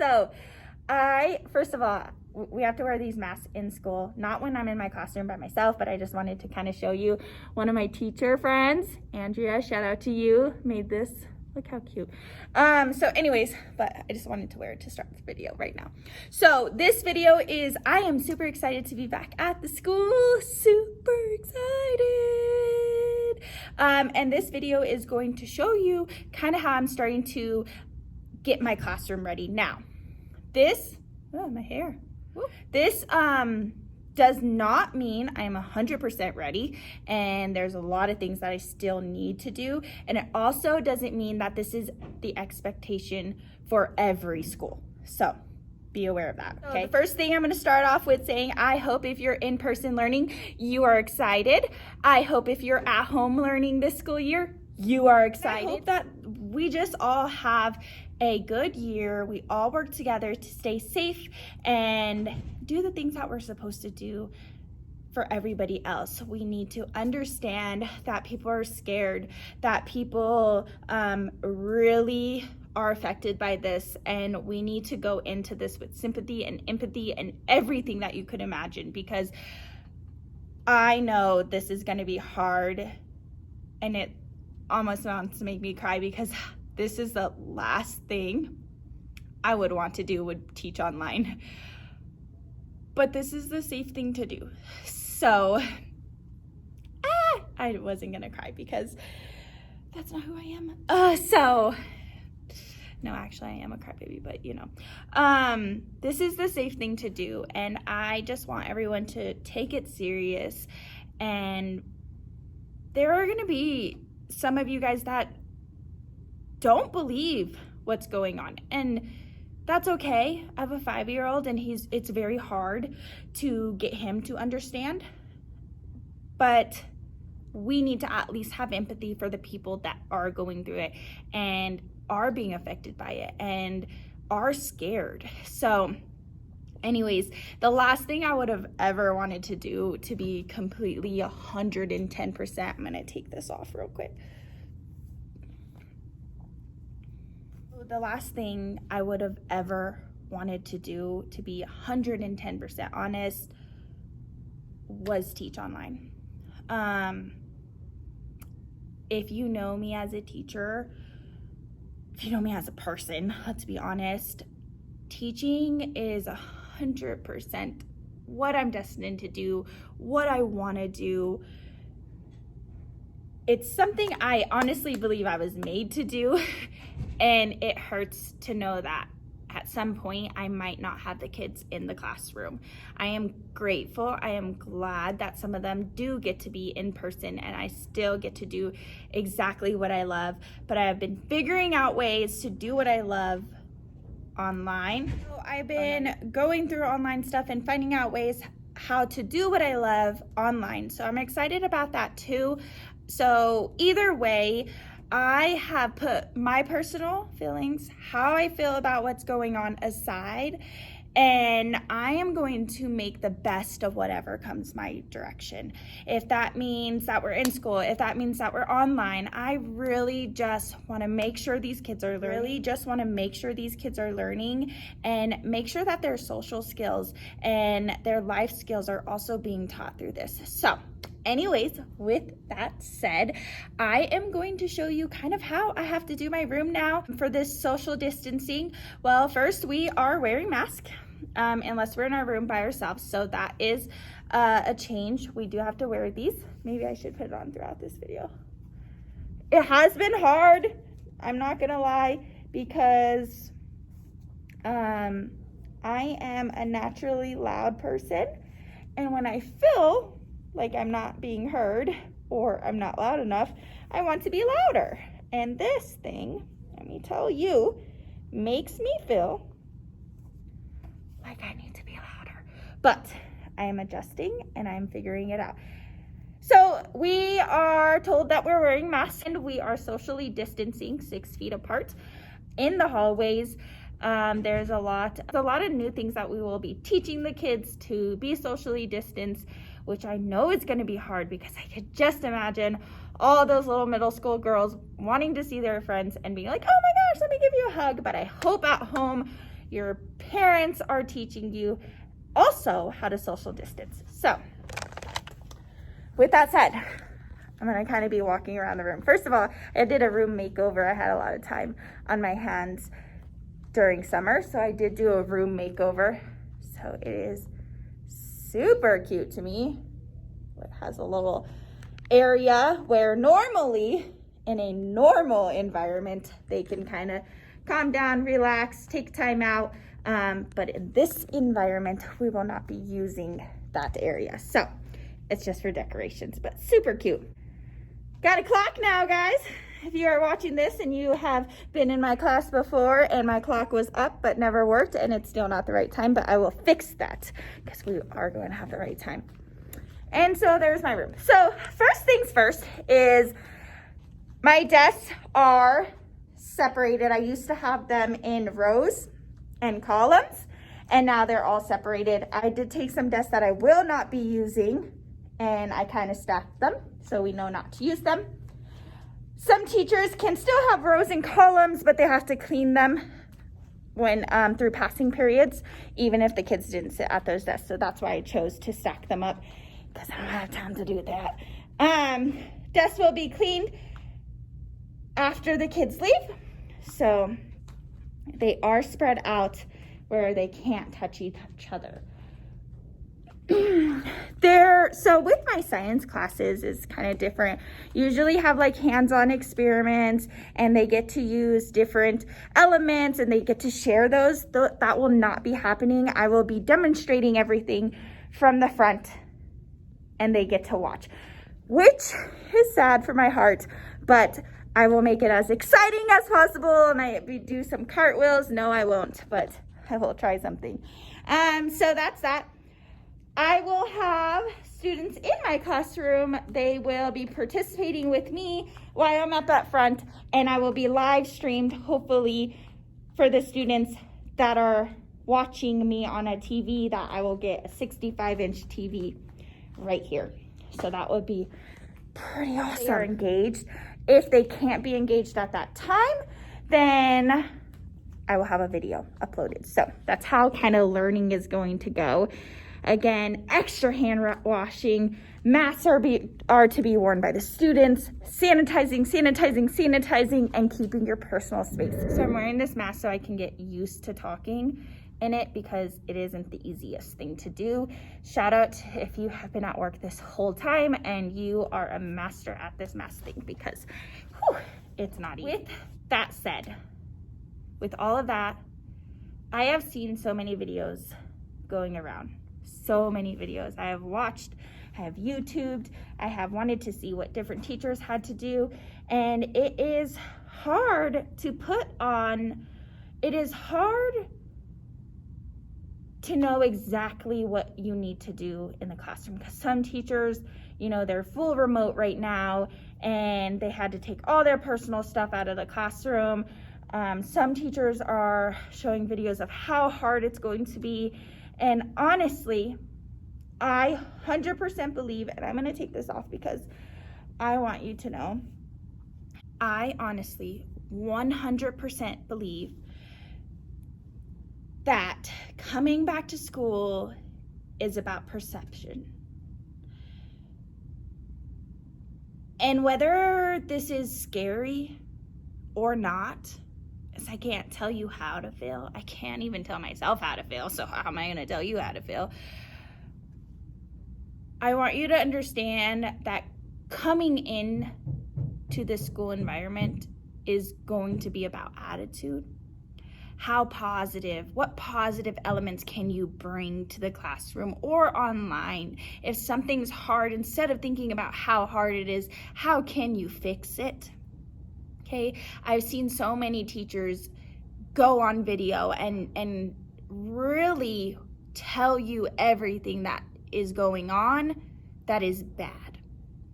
So first of all, we have to wear these masks in school, not when I'm in my classroom by myself, but I just wanted to kind of show you. One of my teacher friends, Andrea, shout out to you, made this. Look how cute. So anyways, but I just wanted to wear it to start the video right now. So this video is, I am super excited to be back at the school. Super excited. And this video is going to show you kind of how I'm starting to get my classroom ready. Now, oh, my hair. Woo. This does not mean I am 100% ready, and there's a lot of things that I still need to do. And it also doesn't mean that this is the expectation for every school. So be aware of that, okay? So the first thing I'm gonna start off with saying, I hope if you're in-person learning, you are excited. I hope if you're at home learning this school year, you are excited. I hope that we just all have a good year. We all work together to stay safe and do the things that we're supposed to do for everybody else. We need to understand that people are scared, that people really are affected by this, and we need to go into this with sympathy and empathy and everything that you could imagine, because I know this is going to be hard, and it almost wants to make me cry, because this is the last thing I would want to do, would teach online. But this is the safe thing to do. So, I wasn't gonna cry because that's not who I am. No, actually I am a crybaby, but you know. This is the safe thing to do, and I just want everyone to take it serious. And there are gonna be some of you guys that don't believe what's going on, and that's okay. I have a 5-year-old, and it's very hard to get him to understand, but we need to at least have empathy for the people that are going through it and are being affected by it and are scared. So anyways, the last thing I would have ever wanted to do, to be completely 110%, I'm gonna take this off real quick. The last thing I would have ever wanted to do, to be 110% honest, was teach online. If you know me as a teacher, if you know me as a person, let's be honest, teaching is 100% what I'm destined to do, what I want to do. It's something I honestly believe I was made to do, and it hurts to know that at some point I might not have the kids in the classroom. I am grateful, I am glad that some of them do get to be in person, and I still get to do exactly what I love, but I have been figuring out ways to do what I love online. So I've been going through online stuff and finding out ways how to do what I love online. So I'm excited about that too. So either way, I have put my personal feelings, how I feel about what's going on, aside, and I am going to make the best of whatever comes my direction. If that means that we're in school, if that means that we're online, I really just want to make sure these kids are learning, and make sure that their social skills and their life skills are also being taught through this. So anyways, with that said, I am going to show you kind of how I have to do my room now for this social distancing. Well, first we are wearing masks, unless we're in our room by ourselves. So that is a change. We do have to wear these. Maybe I should put it on throughout this video. It has been hard, I'm not gonna lie, because I am a naturally loud person, and when I feel like I'm not being heard or I'm not loud enough, I want to be louder. And this thing, let me tell you, makes me feel like I need to be louder. But I am adjusting and I'm figuring it out. So we are told that we're wearing masks and we are socially distancing 6 feet apart in the hallways. There's a lot of new things that we will be teaching the kids to be socially distanced, which I know is going to be hard, because I could just imagine all those little middle school girls wanting to see their friends and being like, oh my gosh, let me give you a hug. But I hope at home your parents are teaching you also how to social distance. So with that said, I'm gonna kind of be walking around the room. First of all, I did a room makeover. I had a lot of time on my hands during summer, so I did do a room makeover. So it is super cute to me. It has a little area where normally in a normal environment, they can kind of calm down, relax, take time out. But in this environment, we will not be using that area. So it's just for decorations, but super cute. Got a clock now, guys. If you are watching this and you have been in my class before and my clock was up but never worked and it's still not the right time, but I will fix that because we are going to have the right time. And so there's my room. So first things first is my desks are separated. I used to have them in rows and columns, and now they're all separated. I did take some desks that I will not be using, and I kind of stacked them so we know not to use them. Some teachers can still have rows and columns, but they have to clean them when through passing periods, even if the kids didn't sit at those desks. So that's why I chose to stack them up, because I don't have time to do that. Desks will be cleaned after the kids leave. So they are spread out where they can't touch each other. So with my science classes is kind of different. Usually have like hands-on experiments and they get to use different elements and they get to share those. That will not be happening. I will be demonstrating everything from the front and they get to watch, which is sad for my heart, but I will make it as exciting as possible. And I do some cartwheels. No, I won't, but I will try something. So that's that. I will have students in my classroom. They will be participating with me while I'm up at front, and I will be live streamed, hopefully, for the students that are watching me on a TV, that I will get a 65-inch TV right here. So that would be pretty awesome. They are engaged. If they can't be engaged at that time, then I will have a video uploaded. So that's how kind of learning is going to go. Again, extra hand washing, masks are to be worn by the students, sanitizing, and keeping your personal space. So I'm wearing this mask so I can get used to talking in it, because it isn't the easiest thing to do. Shout out if you have been at work this whole time and you are a master at this mask thing, because it's not easy. With that said, with all of that, I have seen so many videos going around. So many videos I have watched, I have YouTubed, I have wanted to see what different teachers had to do, and it is hard to put on, it is hard to know exactly what you need to do in the classroom, because some teachers, you know, they're full remote right now and they had to take all their personal stuff out of the classroom. Some teachers are showing videos of how hard it's going to be. And honestly, I 100% believe, and I'm going to take this off because I want you to know, I honestly 100% believe that coming back to school is about perception. And whether this is scary or not, I can't tell you how to feel. I can't even tell myself how to feel, so how am I going to tell you how to feel? I want you to understand that coming in to this school environment is going to be about attitude. How positive, what positive elements can you bring to the classroom or online? If something's hard, instead of thinking about how hard it is, how can you fix it? Okay, I've seen so many teachers go on video and really tell you everything that is going on that is bad.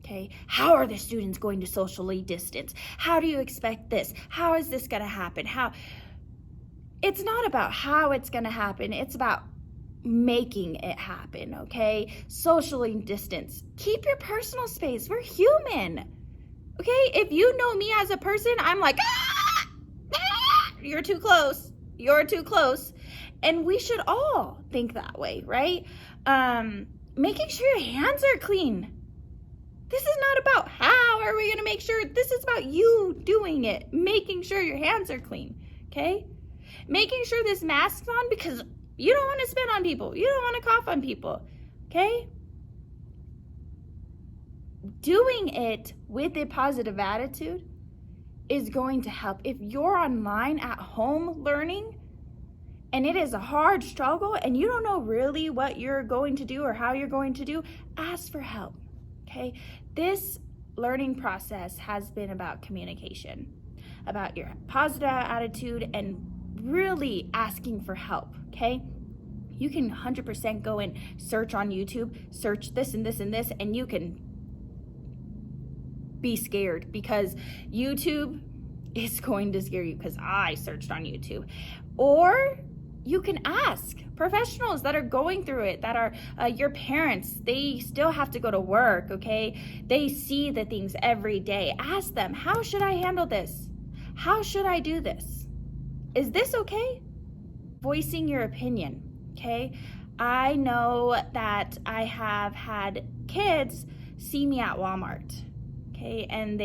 Okay, how are the students going to socially distance? How do you expect this? How is this going to happen? It's not about how it's going to happen. It's about making it happen, okay? Socially distance. Keep your personal space. We're human. Okay, if you know me as a person, I'm like, you're too close. You're too close. And we should all think that way, right? Making sure your hands are clean. This is not about how are we going to make sure. This is about you doing it, making sure your hands are clean, okay? Making sure this mask's on because you don't want to spit on people. You don't want to cough on people, okay? Doing it with a positive attitude is going to help. If you're online at home learning and it is a hard struggle and you don't know really what you're going to do or how you're going to do, ask for help, okay? This learning process has been about communication, about your positive attitude and really asking for help, okay? You can 100% go and search on YouTube, search this and this and this, and you can be scared because YouTube is going to scare you because I searched on YouTube. Or you can ask professionals that are going through it, that are your parents. They still have to go to work, okay? They see the things every day. Ask them, how should I handle this? How should I do this? Is this okay? Voicing your opinion, okay? I know that I have had kids see me at Walmart, okay, and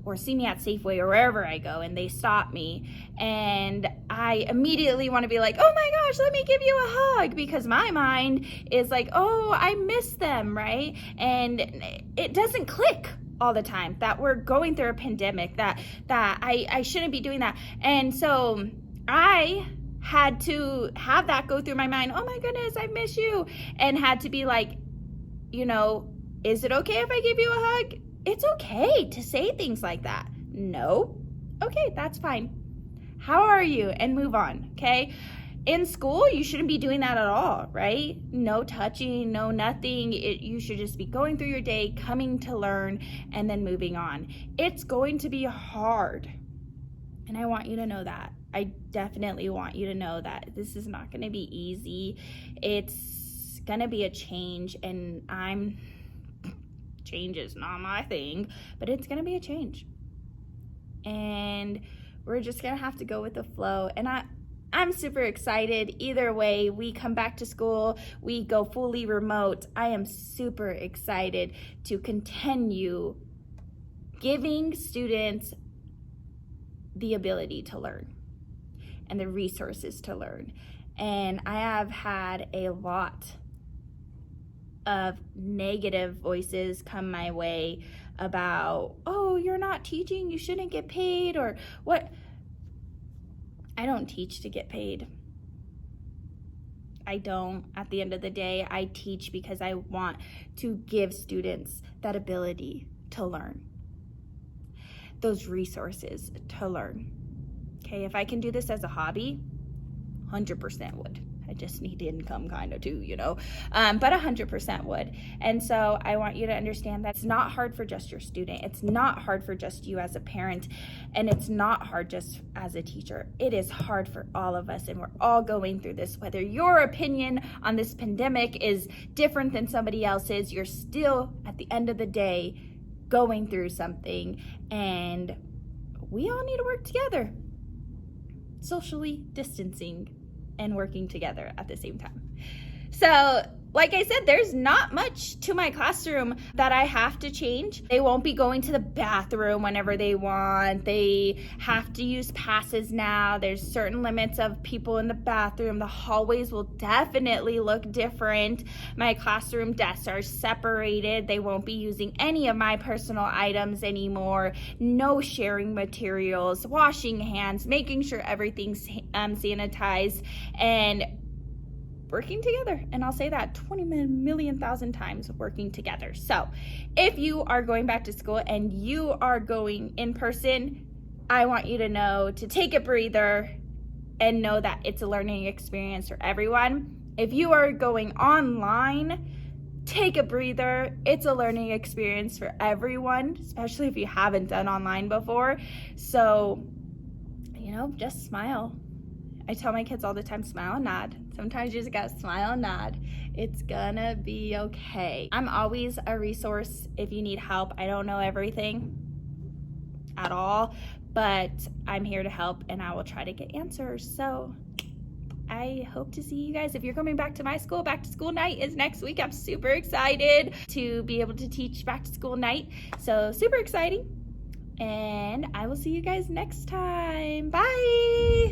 or see me at Safeway or wherever I go, and they stop me, and I immediately want to be like, oh my gosh, let me give you a hug, because my mind is like, oh, I miss them, right? And it doesn't click all the time that we're going through a pandemic, that I shouldn't be doing that. And so I had to have that go through my mind, oh my goodness, I miss you, and had to be like, is it okay if I give you a hug? It's okay to say things like that. No? Okay, that's fine. How are you? And move on, okay? In school, you shouldn't be doing that at all, right? No touching, no nothing. You should just be going through your day, coming to learn, and then moving on. It's going to be hard, and I want you to know that. I definitely want you to know that this is not going to be easy. It's going to be a change, and change is not my thing, but it's going to be a change. And we're just going to have to go with the flow. And I'm super excited. Either way, we come back to school, we go fully remote. I am super excited to continue giving students the ability to learn and the resources to learn. And I have had a lot of negative voices come my way about, oh, you're not teaching, you shouldn't get paid, or what. I don't teach to get paid. I don't. At the end of the day, I teach because I want to give students that ability to learn, those resources to learn. Okay, if I can do this as a hobby, 100% would. I just need income kind of too, but 100% would. And so I want you to understand that it's not hard for just your student. It's not hard for just you as a parent, and it's not hard just as a teacher. It is hard for all of us, and we're all going through this. Whether your opinion on this pandemic is different than somebody else's, you're still, at the end of the day, going through something, and we all need to work together, socially distancing and working together at the same time. So, like I said, there's not much to my classroom that I have to change. They won't be going to the bathroom whenever they want. They have to use passes now. There's certain limits of people in the bathroom. The hallways will definitely look different. My classroom desks are separated. They won't be using any of my personal items anymore. No sharing materials, washing hands, making sure everything's sanitized, and working together. And I'll say that 20 million thousand times, working together. So if you are going back to school and you are going in person, I want you to know to take a breather and know that it's a learning experience for everyone. If you are going online, take a breather. It's a learning experience for everyone, especially if you haven't done online before. So, just smile. I tell my kids all the time, smile and nod. Sometimes you just gotta smile and nod. It's gonna be okay. I'm always a resource if you need help. I don't know everything at all, but I'm here to help, and I will try to get answers. So I hope to see you guys. If you're coming back to my school, back to school night is next week. I'm super excited to be able to teach back to school night. So super exciting. And I will see you guys next time. Bye.